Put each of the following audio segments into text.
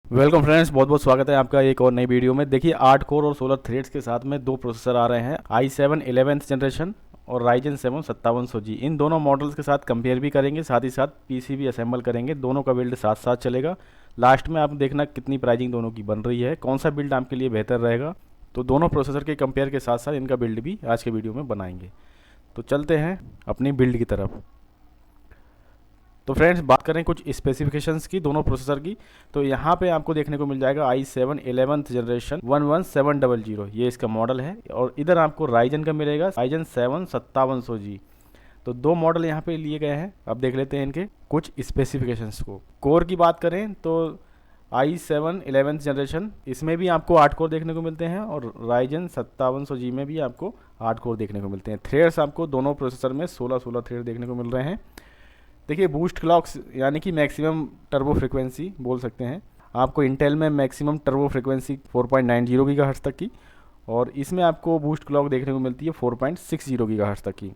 Welcome friends, बहुत बहुत स्वागत है आपका एक और नई वीडियो में। देखिए 8 कोर और 16 थ्रेड्स के साथ में दो प्रोसेसर आ रहे हैं, i7 11th जनरेशन और Ryzen 7 5700G। इन दोनों मॉडल्स के साथ कंपेयर भी करेंगे, साथ ही साथ पीसी भी असेंबल करेंगे। दोनों का बिल्ड साथ साथ चलेगा। लास्ट में आप देखना कितनी प्राइसिंग दोनों की बन रही है, कौन सा बिल्ड आपके लिए बेहतर रहेगा। तो दोनों प्रोसेसर के कंपेयर के साथ साथ इनका बिल्ड भी आज के वीडियो में बनाएंगे। तो चलते हैं अपनी बिल्ड की तरफ। तो फ्रेंड्स, बात करें कुछ स्पेसिफिकेशंस की दोनों प्रोसेसर की, तो यहाँ पे आपको देखने को मिल जाएगा i7 11th जनरेशन 11700, ये इसका मॉडल है। और इधर आपको राइजन का मिलेगा Ryzen 7 5700G। तो दो मॉडल यहाँ पे लिए गए हैं। अब देख लेते हैं इनके कुछ स्पेसिफिकेशंस को। कोर की बात करें तो i7 11th जनरेशन, इसमें भी आपको 8 कोर देखने को मिलते हैं और Ryzen 5700G में भी आपको 8 कोर देखने को मिलते हैं। थ्रेड्स आपको दोनों प्रोसेसर में 16 थ्रेड देखने को मिल रहे हैं। देखिए बूस्ट क्लॉक्स यानी कि मैक्सिमम टर्बो फ्रिक्वेंसी बोल सकते हैं, आपको इंटेल में मैक्सिमम टर्बो फ्रिक्वेंसी 4.90 गीगाहर्ट्ज़ तक की, और इसमें आपको बूस्ट क्लॉक देखने को मिलती है 4.60 गीगाहर्ट्ज़ तक की।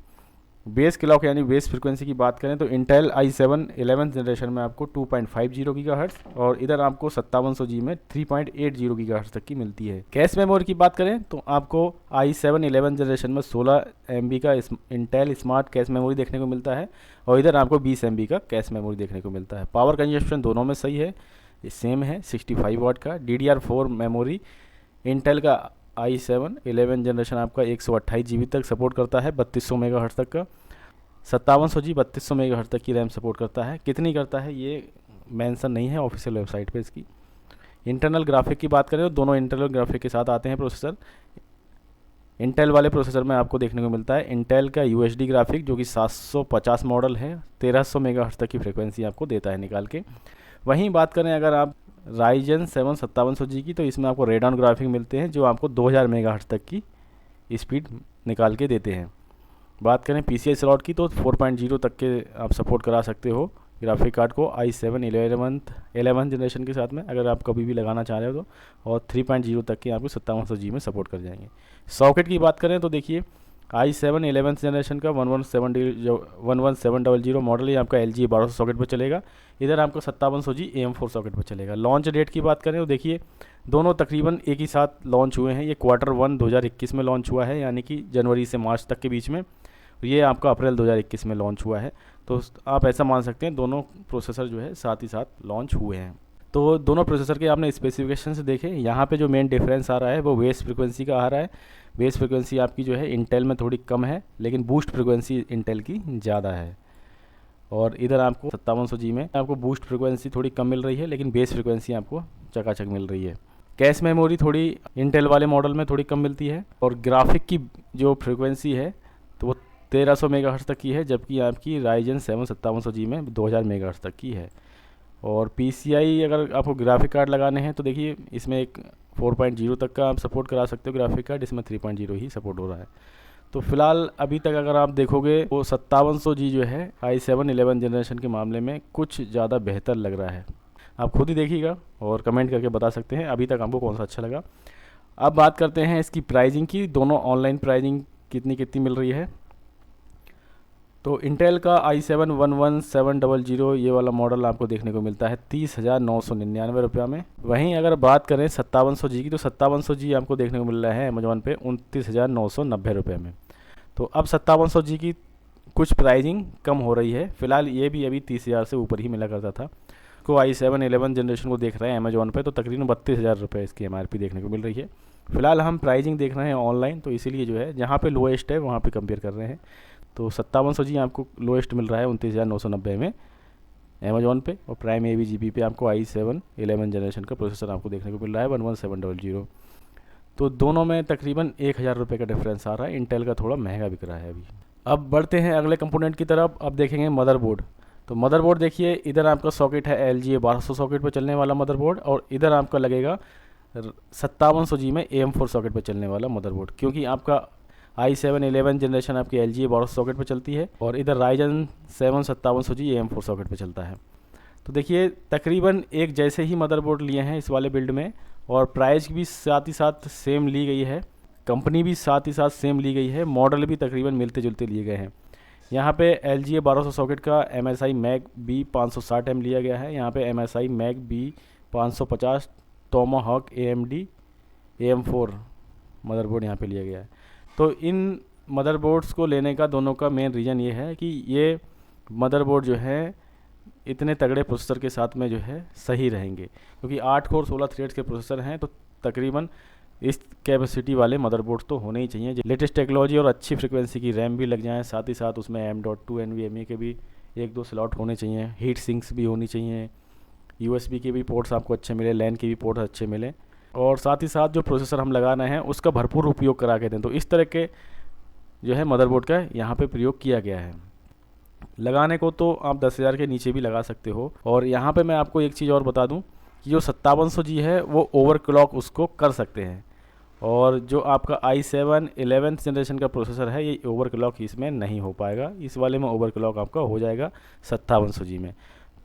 बेस क्लॉक यानी बेस फ्रिक्वेंसी की बात करें तो इंटेल i7 11th जनरेशन में आपको 2.50 गीगाहर्ट्ज़ और इधर आपको 5700G में 3.80 गीगाहर्ट्ज़ तक की मिलती है। कैश मेमोरी की बात करें तो आपको i7 11th जनरेशन में 16 MB का इंटेल स्मार्ट कैश मेमोरी देखने को मिलता है और इधर आपको 20 MB का कैश मेमोरी देखने को मिलता है। पावर कंजप्शन दोनों में सही है, सेम है 65 वाट का। DDR4 मेमोरी इंटेल का i7 11 जनरेशन आपका 128 GB तक सपोर्ट करता है, 3200 मेगाहर्ट्ज़ तक का। 5700G 3200 मेगाहर्ट्ज़ तक की रैम सपोर्ट करता है। कितनी करता है ये मेंशन नहीं है ऑफिशियल वेबसाइट पे इसकी। इंटरनल ग्राफिक की बात करें तो दोनों इंटरनल ग्राफिक के साथ आते हैं प्रोसेसर। इंटेल वाले प्रोसेसर में आपको देखने को मिलता है इंटेल का UHD ग्राफिक, जो कि 750 मॉडल है, 1300 मेगाहर्ट्ज़ तक की फ्रिक्वेंसी आपको देता है निकाल के। वहीं बात करें अगर आप Ryzen 7 5700G की, तो इसमें आपको रेडॉन ग्राफिक मिलते हैं जो आपको 2000 मेगाहर्ट्ज़ तक की स्पीड निकाल के देते हैं। बात करें PCI स्लॉट की तो 4.0 तक के आप सपोर्ट करा सकते हो ग्राफिक कार्ड को i7 11 जनरेशन के साथ में, अगर आप कभी भी लगाना चाह रहे हो तो। और 3.0 तक के आपको 5700G में सपोर्ट कर जाएंगे। सॉकेट की बात करें तो देखिए i7 11th जनरेशन का 11700 मॉडल, ये आपका LG 1200 सॉकेट पर चलेगा। इधर आपको 5700G AM4 सॉकेट पर चलेगा। लॉन्च डेट की बात करें तो देखिए दोनों तकरीबन एक ही साथ लॉन्च हुए हैं। ये Q1 2021 में लॉन्च हुआ है, यानी कि जनवरी से मार्च तक के बीच में। ये आपका अप्रैल 2021 में लॉन्च हुआ है। तो आप ऐसा मान सकते हैं दोनों प्रोसेसर जो है साथ ही साथ लॉन्च हुए हैं। तो दोनों प्रोसेसर के आपने स्पेसिफिकेशन से देखे, यहाँ पे जो मेन डिफरेंस आ रहा है वो बेस फ्रिक्वेंसी का आ रहा है। बेस फ्रिक्वेंसी आपकी जो है इंटेल में थोड़ी कम है, लेकिन बूस्ट फ्रिक्वेंसी इंटेल की ज़्यादा है। और इधर आपको 5700G में आपको बूस्ट फ्रिक्वेंसी थोड़ी कम मिल रही है, लेकिन बेस फ्रिक्वेंसी आपको चकाचक मिल रही है। कैश मेमोरी थोड़ी इंटेल वाले मॉडल में थोड़ी कम मिलती है, और ग्राफिक की जो फ्रिक्वेंसी है तो वो 1300 मेगाहर्ट्ज़ तक की है, जबकि आपकी Ryzen 7 5700G में 2000 मेगाहर्ट्ज़ तक की है। और PCI अगर आपको ग्राफिक कार्ड लगाने हैं तो देखिए इसमें एक 4.0 तक का आप सपोर्ट करा सकते हो ग्राफिक कार्ड, इसमें 3.0 ही सपोर्ट हो रहा है। तो फिलहाल अभी तक अगर आप देखोगे वो 5700G जो है i7 11 जनरेशन के मामले में कुछ ज़्यादा बेहतर लग रहा है। आप खुद ही देखिएगा और कमेंट करके बता सकते हैं अभी तक आपको कौन सा अच्छा लगा। अब बात करते हैं इसकी प्राइसिंग की, दोनों ऑनलाइन प्राइसिंग कितनी कितनी मिल रही है। तो इंटेल का i7 11700 ये वाला मॉडल आपको देखने को मिलता है 30,999 रुपये में। वहीं अगर बात करें 5700G की, तो 5700G आपको देखने को मिल रहा है अमेजोन पे 29,990 रुपये में। तो अब 5700G की कुछ प्राइसिंग कम हो रही है। फिलहाल ये भी अभी 30,000 से ऊपर ही मिला करता था। को i7 11 जनरेशन को देख रहे हैं अमेजोन पे, तो तकरीबन 32,000 रुपये इसकी MRP देखने को मिल रही है। फिलहाल हम प्राइसिंग देख रहे हैं ऑनलाइन, तो इसीलिए जो है जहाँ पे लोएस्ट है वहाँ पे कंपेयर कर रहे हैं। तो 5700G आपको लोएस्ट मिल रहा है 29,990 में अमेजोन पे, और प्राइम ABGP पे आपको i7 11 जनरेशन का प्रोसेसर आपको देखने को मिल रहा है 11700। तो दोनों में तकरीबन 1,000 रुपये का डिफरेंस आ रहा है। इंटेल का थोड़ा महंगा बिक रहा है अभी। अब बढ़ते हैं अगले कंपोनेंट की तरफ। अब देखेंगे मदरबोर्ड। तो मदरबोर्ड देखिए इधर आपका सॉकेट है LG 1200 सॉकेट पर चलने वाला मदरबोर्ड, और इधर आपका लगेगा 5700G में AM4 सॉकेट पर चलने वाला मदरबोर्ड, क्योंकि आपका i7 11 जनरेशन आपकी LG 1200 सॉकेट पर चलती है और इधर Ryzen 7 5700G AM4 सॉकेट पर चलता है। तो देखिए तकरीबन एक जैसे ही मदरबोर्ड लिए हैं इस वाले बिल्ड में, और प्राइस भी साथ ही साथ सेम ली गई है, कंपनी भी साथ ही साथ सेम ली गई है, मॉडल भी तकरीबन मिलते जुलते लिए गए हैं। यहाँ पे LG 1200 सॉकेट का MSI मैग B 560M लिया गया है, यहाँ पे MSI mag B 550 Tomahawk AMD AM4 motherboard यहाँ पे लिया गया है। तो इन मदरबोर्ड्स को लेने का दोनों का मेन रीज़न ये है कि ये मदरबोर्ड जो है इतने तगड़े प्रोसेसर के साथ में जो है सही रहेंगे, क्योंकि 8 कोर 16 थ्रेड्स के प्रोसेसर हैं, तो तकरीबन इस कैपेसिटी वाले मदरबोर्ड तो होने ही चाहिए। लेटेस्ट टेक्नोलॉजी और अच्छी फ्रिक्वेंसी की रैम भी लग जाएँ, साथ ही साथ उसमें M.2 NVMe के भी 1-2 स्लॉट होने चाहिए, हीट सिंक्स भी होनी चाहिए, USB के भी पोर्ट्स आपको अच्छे मिले, लैन के भी पोर्ट अच्छे मिले, और साथ ही साथ जो प्रोसेसर हम लगा रहे हैं उसका भरपूर उपयोग करा के दें। तो इस तरह के जो है मदरबोर्ड का यहाँ पे प्रयोग किया गया है। लगाने को तो आप 10,000 के नीचे भी लगा सकते हो। और यहाँ पे मैं आपको एक चीज़ और बता दूँ कि जो 5700G है वो ओवरक्लॉक उसको कर सकते हैं, और जो आपका i7 11th जनरेशन का प्रोसेसर है ये ओवरक्लॉक इसमें नहीं हो पाएगा। इस वाले में ओवरक्लॉक आपका हो जाएगा 5700G में।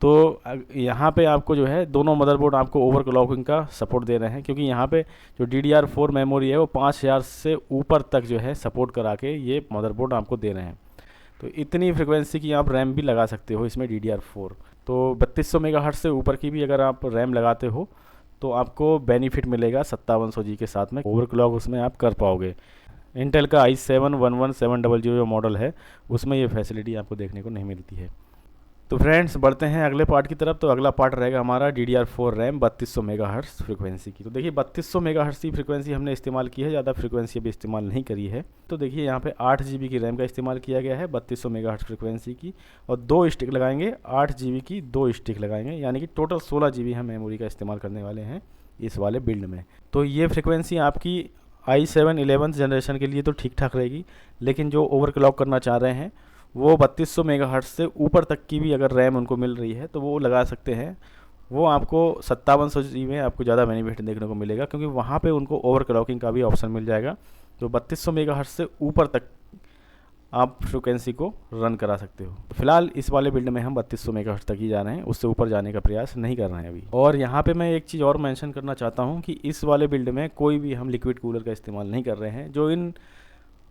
तो यहाँ पे आपको जो है दोनों मदरबोर्ड आपको ओवरक्लॉकिंग का सपोर्ट दे रहे हैं, क्योंकि यहाँ पे जो DDR4 मेमोरी है वो 5000 से ऊपर तक जो है सपोर्ट करा के ये मदरबोर्ड आपको दे रहे हैं। तो इतनी फ्रिक्वेंसी की आप रैम भी लगा सकते हो इसमें DDR4। तो 3200 मेगाहर्ट्ज़ से ऊपर की भी अगर आप रैम लगाते हो तो आपको बेनिफिट मिलेगा 5700G के साथ में, ओवरक्लॉक उसमें आप कर पाओगे। इंटेल का i7 11700 जो मॉडल है उसमें ये फैसिलिटी आपको देखने को नहीं मिलती है। तो फ्रेंड्स बढ़ते हैं अगले पार्ट की तरफ। तो अगला पार्ट रहेगा हमारा DDR4 रैम 3200 मेगाहर्ट्ज़ फ्रिक्वेंसी की। तो देखिए 3200 मेगाहर्ट्ज़ की फ्रिक्वेंसी हमने इस्तेमाल की है, ज़्यादा फ्रिक्वेंसी अभी इस्तेमाल नहीं करी है। तो देखिए यहाँ पे 8 GB की रैम का इस्तेमाल किया गया है 3200 मेगाहर्ट्ज़ फ्रिक्वेंसी की, और 2 स्टिक लगाएंगे, 8 GB की 2 स्टिक लगाएंगे, यानी कि टोटल 16 GB हम मेमोरी का इस्तेमाल करने वाले हैं इस वाले बिल्ड में। तो ये फ्रिक्वेंसी आपकी i7 11th जनरेशन के लिए तो ठीक ठाक रहेगी, लेकिन जो ओवरक्लॉक करना चाह रहे हैं वो 3200 मेगाहर्ट्ज़ से ऊपर तक की भी अगर रैम उनको मिल रही है तो वो लगा सकते हैं। वो आपको 5700G में आपको ज़्यादा बेनिफिट देखने को मिलेगा, क्योंकि वहाँ पे उनको ओवरक्लॉकिंग का भी ऑप्शन मिल जाएगा। तो 3200 मेगाहर्ट्ज़ से ऊपर तक आप फ्रिक्वेंसी को रन करा सकते हो। फिलहाल इस वाले बिल्ड में हम 3200 मेगाहर्ट्ज़ तक ही जा रहे हैं, उससे ऊपर जाने का प्रयास नहीं कर रहे हैं अभी। और यहाँ पे मैं एक चीज़ और मेंशन करना चाहता हूँ कि इस वाले बिल्ड में कोई भी हम लिक्विड कूलर का इस्तेमाल नहीं कर रहे हैं। जो इन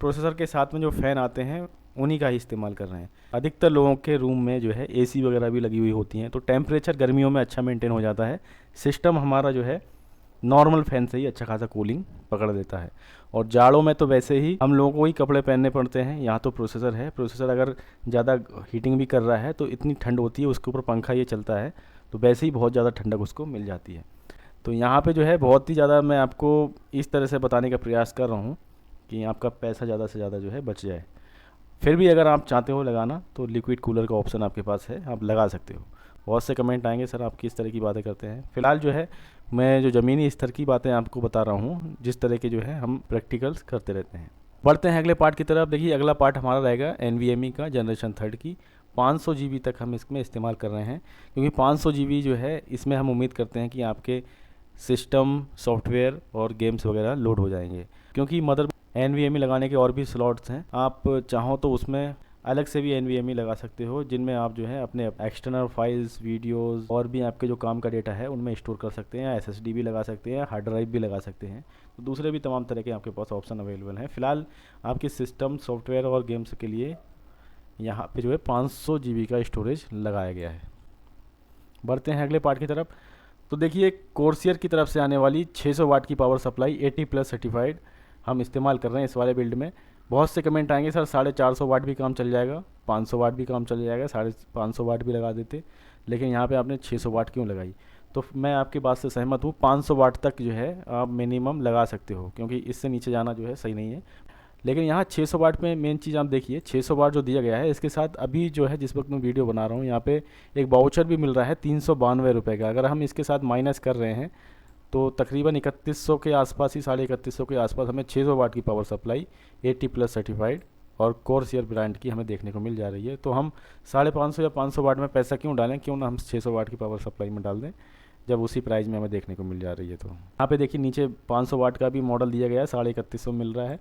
प्रोसेसर के साथ में जो फ़ैन आते हैं उन्हीं का ही इस्तेमाल कर रहे हैं। अधिकतर लोगों के रूम में जो है AC वगैरह भी लगी हुई होती हैं, तो टेम्परेचर गर्मियों में अच्छा मेंटेन हो जाता है। सिस्टम हमारा जो है नॉर्मल फ़ैन से ही अच्छा खासा कूलिंग पकड़ देता है। और जाड़ों में तो वैसे ही हम लोगों को ही कपड़े पहनने पड़ते हैं। यहाँ तो प्रोसेसर है, प्रोसेसर अगर ज़्यादा हीटिंग भी कर रहा है तो इतनी ठंड होती है, उसके ऊपर पंखा ये चलता है तो वैसे ही बहुत ज़्यादा ठंडक उसको मिल जाती है। तो यहाँ पे जो है बहुत ही ज़्यादा मैं आपको इस तरह से बताने का प्रयास कर रहा हूँ कि आपका पैसा ज़्यादा से ज़्यादा जो है बच जाए। फिर भी अगर आप चाहते हो लगाना तो लिक्विड कूलर का ऑप्शन आपके पास है, आप लगा सकते हो। बहुत से कमेंट आएंगे सर आप किस तरह की बातें करते हैं। फिलहाल जो है मैं जो ज़मीनी स्तर की बातें आपको बता रहा हूँ, जिस तरह के जो है हम प्रैक्टिकल्स करते रहते हैं। बढ़ते हैं अगले पार्ट की तरफ। देखिए अगला पार्ट हमारा रहेगा NVMe का जनरेशन 3 की। 500 GB तक हम इसमें इस्तेमाल कर रहे हैं, क्योंकि 500 GB जो है इसमें हम उम्मीद करते हैं कि आपके सिस्टम सॉफ्टवेयर और गेम्स वगैरह लोड हो जाएंगे। क्योंकि मदर NVMe लगाने के और भी स्लॉट्स हैं, आप चाहो तो उसमें अलग से भी NVMe लगा सकते हो, जिनमें आप जो है अपने एक्सटर्नल फाइल्स, वीडियोस और भी आपके जो काम का डेटा है उनमें स्टोर कर सकते हैं। SSD भी लगा सकते हैं, हार्ड ड्राइव भी लगा सकते हैं। तो दूसरे भी तमाम तरह के आपके पास ऑप्शन अवेलेबल हैं। फ़िलहाल आपके सिस्टम सॉफ्टवेयर और गेम्स के लिए यहाँ पे जो है 500 GB का स्टोरेज लगाया गया है। बढ़ते हैं अगले पार्ट की तरफ। तो देखिए कोर्सियर की तरफ से आने वाली 600 वाट की पावर सप्लाई 80+ सर्टिफाइड हम इस्तेमाल कर रहे हैं इस वाले बिल्ड में। बहुत से कमेंट आएंगे सर 450 वाट भी काम चल जाएगा, 500 वाट भी काम चल जाएगा, 550 वाट भी लगा देते, लेकिन यहाँ पे आपने 600 वाट क्यों लगाई? तो मैं आपकी बात से सहमत हूँ। 500 वाट तक जो है आप मिनिमम लगा सकते हो, क्योंकि इससे नीचे जाना जो है सही नहीं है। लेकिन यहाँ 600 वाट में मेन चीज़ आप देखिए, 600 वाट जो दिया गया है इसके साथ अभी जो है जिस वक्त मैं वीडियो बना रहा हूँ यहाँ पे एक वाउचर भी मिल रहा है 392 रुपये का। अगर हम इसके साथ माइनस कर रहे हैं तो तकरीबन 3100 के आसपास ही, 3150 के आसपास हमें 600 वाट की पावर सप्लाई 80+ सर्टिफाइड और कोर्सियर ब्रांड की हमें देखने को मिल जा रही है। तो हम 550 या 500 वाट में पैसा क्यों डालें, क्यों ना हम 600 वाट की पावर सप्लाई में डाल दें जब उसी प्राइस में हमें देखने को मिल जा रही है। तो यहाँ पे देखिए नीचे 500 वाट का भी मॉडल दिया गया है, 3150 मिल रहा है।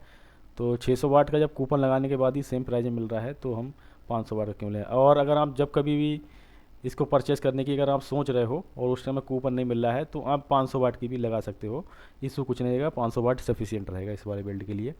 तो 600 वाट का जब कूपन लगाने के बाद ही सेम प्राइस में मिल रहा है तो हम 500 वाट का क्यों लें। और अगर आप जब कभी भी इसको परचेस करने की अगर आप सोच रहे हो और उस टाइम में कूपन नहीं मिल रहा है तो आप 500 वाट की भी लगा सकते हो, इसको कुछ नहीं रहेगा, 500 वाट सफिशिएंट रहेगा इस वाले बिल्ड के लिए।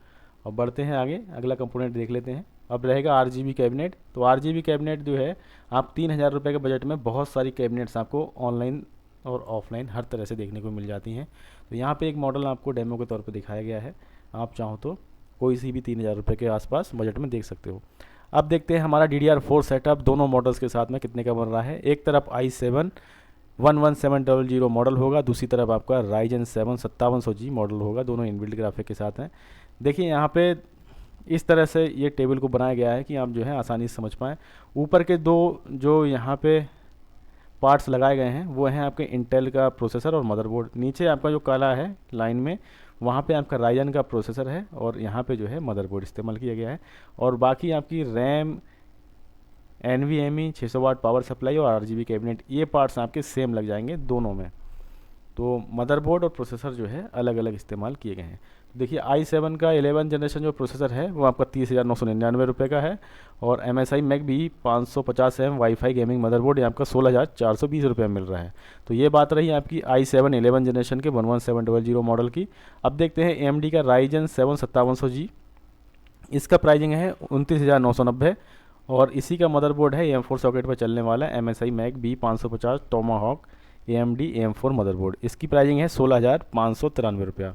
और बढ़ते हैं आगे, अगला कंपोनेंट देख लेते हैं। अब रहेगा RGB कैबिनेट। तो RGB कैबिनेट जो है आप 3000 रुपये के बजट में बहुत सारी कैबिनेट्स आपको ऑनलाइन और ऑफलाइन हर तरह से देखने को मिल जाती हैं। तो यहाँ पे एक मॉडल आपको डेमो के तौर पे दिखाया गया है, आप चाहो तो कोई सी भी 3000 रुपये के आसपास बजट में देख सकते हो। अब देखते हैं हमारा DDR4 सेटअप दोनों मॉडल्स के साथ में कितने का बन रहा है। एक तरफ i7 11700 मॉडल होगा, दूसरी तरफ आपका Ryzen 7 5700G मॉडल होगा, दोनों इनबिल्ट ग्राफिक के साथ हैं। देखिए यहाँ पे इस तरह से ये टेबल को बनाया गया है कि आप जो है आसानी से समझ पाएँ। ऊपर के दो जो यहाँ पे पार्ट्स लगाए गए हैं वो हैं आपके इंटेल का प्रोसेसर और मदरबोर्ड। नीचे आपका जो काला है लाइन में, वहाँ पे आपका राइजन का प्रोसेसर है और यहाँ पे जो है मदरबोर्ड इस्तेमाल किया गया है। और बाकी आपकी RAM, NVMe, 600 watt power supply और RGB कैबिनेट, ये पार्ट्स आपके सेम लग जाएंगे दोनों में। तो मदरबोर्ड और प्रोसेसर जो है अलग अलग इस्तेमाल किए गए हैं। देखिए i7 का 11 जनरेशन जो प्रोसेसर है वो आपका 30,999 रुपये का है, और MSI MACB 550M wifi gaming motherboard ये आपका 16,420 रुपये में मिल रहा है। तो ये बात रही आपकी i7 11 जनरेशन के 11700 मॉडल की। अब देखते हैं AMD का Ryzen 7 5700G, इसका प्राइसिंग है 29,990, और इसी का मदरबोर्ड है AM4 सॉकेट पर चलने वाला MSI MACB 550 Tomahawk AMD AM4 motherboard, इसकी प्राइसिंग है 16,593 रुपया।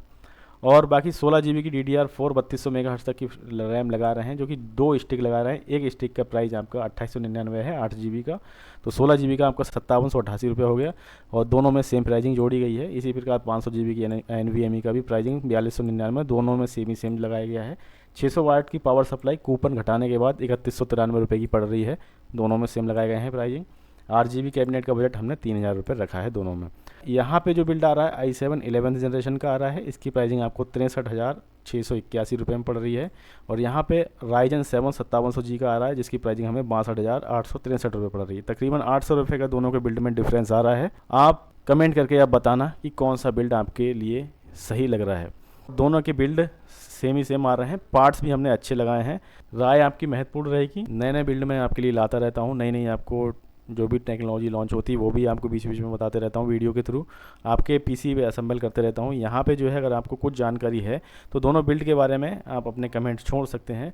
और बाकी 16 GB की DDR4 3200 मेगाहर्ट्ज़ तक की रैम लगा रहे हैं, जो कि 2 स्टिक लगा रहे हैं। एक स्टिक का प्राइस आपका 2899 है 8 GB का, तो 16 GB का आपका 5788 रुपये हो गया, और दोनों में सेम प्राइसिंग जोड़ी गई है। इसी प्रकार 500 GB की NVMe का भी प्राइसिंग 4299, दोनों में सेम लगाया गया है। 600 वाट की पावर सप्लाई कूपन घटाने के बाद 3193 रुपये की पड़ रही है, दोनों में सेम लगाए गए हैं प्राइसिंग। RGB कैबिनेट का बजट हमने 3000 रुपये रखा है दोनों में। यहाँ पे जो बिल्ड आ रहा है i7 11th जनरेशन का आ रहा है, इसकी प्राइसिंग आपको 63,681 रुपये में पड़ रही है। और यहाँ पे Ryzen 7 5700G का आ रहा है, जिसकी प्राइसिंग हमें 62,863 रुपये पड़ रही है। तकरीबन 800 रुपये का दोनों के बिल्ड में डिफरेंस आ रहा है। आप कमेंट करके आप बताना कि कौन सा बिल्ड आपके लिए सही लग रहा है। दोनों के बिल्ड सेम ही सेम आ रहे हैं, पार्ट्स भी हमने अच्छे लगाए हैं। राय आपकी महत्वपूर्ण रहेगी, नए नए बिल्ड मैं आपके लिए लाता रहता हूँ, नई नई आपको जो भी टेक्नोलॉजी लॉन्च होती है वो भी आपको बीच बीच में बताते रहता हूँ वीडियो के थ्रू, आपके PC पे असेंबल करते रहता हूँ। यहाँ पे जो है अगर आपको कुछ जानकारी है तो दोनों बिल्ड के बारे में आप अपने कमेंट छोड़ सकते हैं,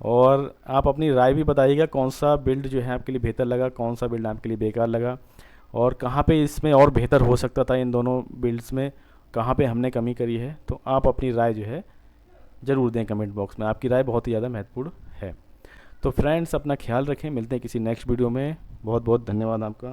और आप अपनी राय भी बताइएगा कौन सा बिल्ड जो है आपके लिए बेहतर लगा, कौन सा बिल्ड आपके लिए बेकार लगा, और कहाँ पे इसमें और बेहतर हो सकता था, इन दोनों बिल्ड्स में कहाँ पे हमने कमी करी है। तो आप अपनी राय जो है ज़रूर दें कमेंट बॉक्स में, आपकी राय बहुत ही ज़्यादा महत्वपूर्ण है। तो फ्रेंड्स अपना ख्याल रखें, मिलते हैं किसी नेक्स्ट वीडियो में। बहुत बहुत धन्यवाद आपका।